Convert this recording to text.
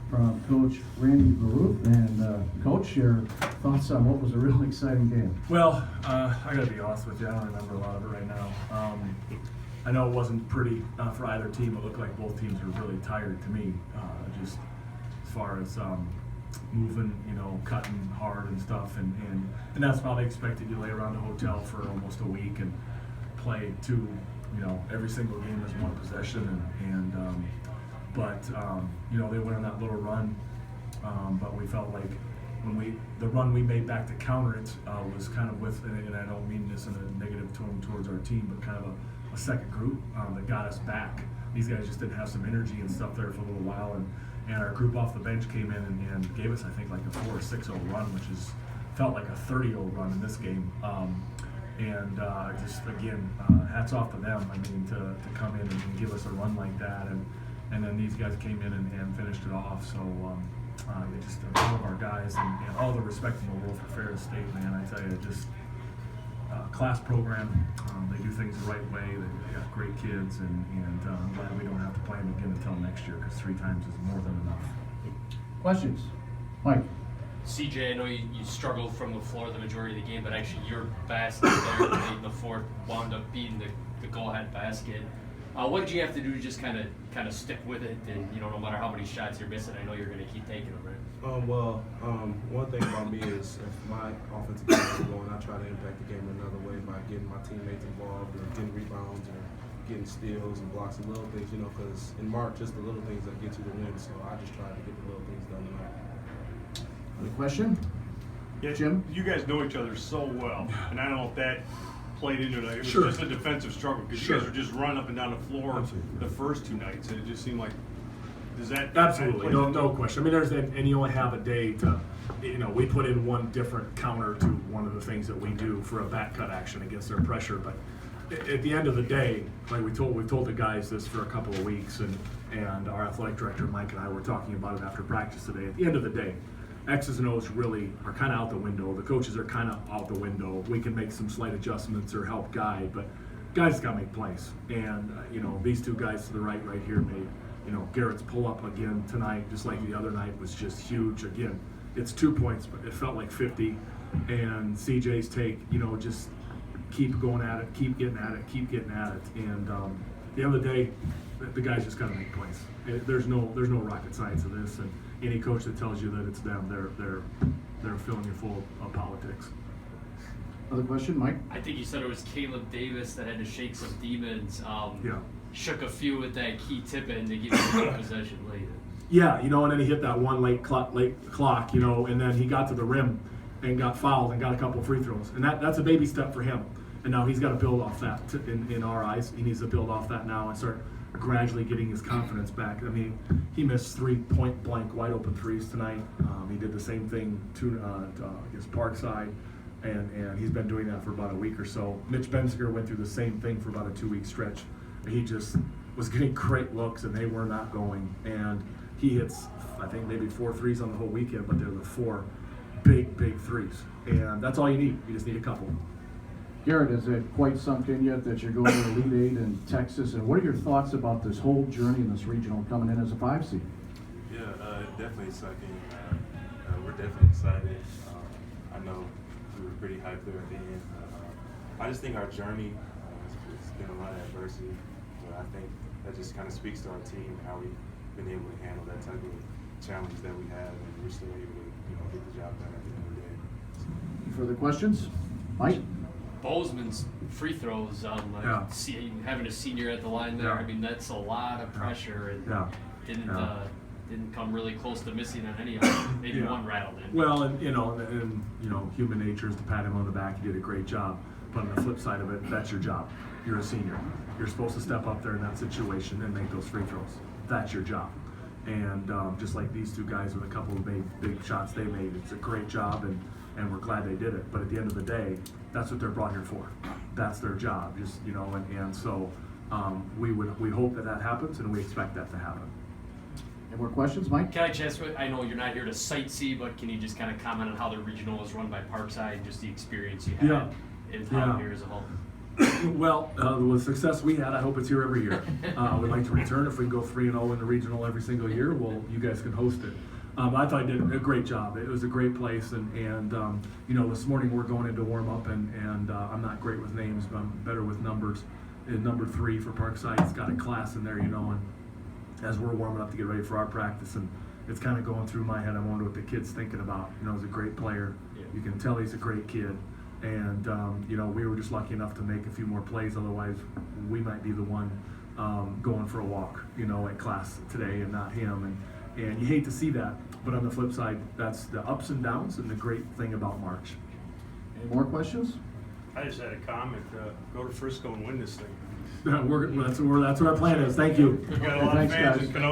from Coach Randy Baruth. And Coach, your thoughts on what was a really exciting game? Well, I got to be honest with you, I don't remember a lot of it right now. I know it wasn't pretty for either team. It looked like both teams were really tired to me, just as far as moving, cutting hard and stuff. And that's probably expected. You lay around a hotel for almost a week and play every single game is one possession. But they went on that little run. But we felt like the run we made back to counter it was kind of with, and I don't mean this in a negative tone towards our team, but kind of a second group that got us back. These guys just didn't have some energy and stuff there for a little while, and our group off the bench came in and gave us, I think, like a 4 or 6-0 run, which felt like a 30-0 run in this game. Just again, hats off to them. I mean, to come in and give us a run like that, and then these guys came in and finished it off. So just all of our guys and all the respect in the world for Ferris State, man. I tell you, just class program. They do things the right way. They got great kids, and I'm glad we don't have to play them again until next year, because 3 times is more than enough. Questions? Mike? CJ, I know you struggled from the floor the majority of the game, but actually your basket there late in the fourth wound up being the go-ahead basket. What did you have to do to just kind of stick with it, and no matter how many shots you're missing, I know you're going to keep taking them, right? One thing about me is if my offensive game is going, I try to impact the game another way by getting my teammates involved, or getting rebounds, or getting steals and blocks and little things, because in March, it's the little things that get you the win. So I just try to get the little things done tonight. Any question? Yeah, Jim? You guys know each other so well, and I don't know if that played into it. It was Sure. just a defensive struggle, because you guys were just running up and down the floor Absolutely. the first 2 nights, and it just seemed like, does that Absolutely, that no question. I mean, and you only have a day to, we put in one different counter to one of the things that we do for a back cut action against their pressure. But at the end of the day, like we've told the guys this for a couple of weeks, and our athletic director Mike and I were talking about it after practice today. At the end of the day, X's and O's really are kind of out the window. The coaches are kind of out the window. We can make some slight adjustments or help guide, but guys got to make plays. And these 2 guys to the right here made. Garrett's pull up again tonight, just like the other night, was just huge. Again, it's 2 points, but it felt like 50. And CJ's take, just keep going at it, keep getting at it. And at the end of the day, the guys just got to make plays. There's no rocket science to this. And any coach that tells you that it's them, they're filling you full of politics. Other question, Mike? I think you said it was Caleb Davis that had to shake some demons. Yeah. Shook a few with that key tip in to give you the possession late. Yeah, and then he hit that one late clock, and then he got to the rim and got fouled and got a couple of free throws. And that's a baby step for him. And now he's got to build off that in our eyes. He needs to build off that now and start gradually getting his confidence back. I mean, he missed 3 point blank wide open threes tonight. He did the same thing against Parkside, and he's been doing that for about a week or so. Mitch Benziger went through the same thing for about a 2-week stretch. He just was getting great looks, and they were not going. And he hits, I think, maybe 4 threes on the whole weekend, but they're the 4 big threes. And that's all you need. You just need a couple. Garrett, is it quite sunk in yet that you're going to Elite 8 in Texas? And what are your thoughts about this whole journey in this regional coming in as a 5 seed? Yeah, definitely sunk in. We're definitely excited. I know we were pretty hyped there at the end. I just think our journey, it's been a lot of adversity. But I think that just kind of speaks to our team, how we've been able to handle that type of challenge that we have, and we're still able to get the job done at the end of the day. Any further questions? Mike? Bozeman's free throws, having a senior at the line there, Yeah. I mean, that's a lot of pressure, and didn't come really close to missing on any of them. Maybe one rattled in. Well, and human nature is to pat him on the back. You did a great job. But on the flip side of it, that's your job. You're a senior. You're supposed to step up there in that situation and make those free throws. That's your job. And just like these 2 guys with a couple of big shots they made, it's a great job, and we're glad they did it. But at the end of the day, that's what they're brought here for. That's their job. And so we hope that happens, and we expect that to happen. Any more questions, Mike? Can I just, I know you're not here to sightsee, but can you just kind of comment on how the regional was run by Parkside, just the experience you had in town here as a whole? Well, with the success we had, I hope it's here every year. We'd like to return. If we can go 3-0 in the regional every single year, well, you guys can host it. I thought you did a great job. It was a great place, and you know, this morning we're going into warm up, and I'm not great with names, but I'm better with numbers. And number 3 for Parkside, it's got a class in there, you know, and as we're warming up to get ready for our practice, and it's kind of going through my head. I wonder what the kid's thinking about. You know, he's a great player. You can tell he's a great kid. And, you know, we were just lucky enough to make a few more plays. Otherwise, we might be the one going for a walk, you know, at class today and not him. And you hate to see that. But on the flip side, that's the ups and downs and the great thing about March. Any more questions? I just had a comment, go to Frisco and win this thing. That's what our plan is. Thank you. We got a lot Thanks, of fans guys. in Kenosha.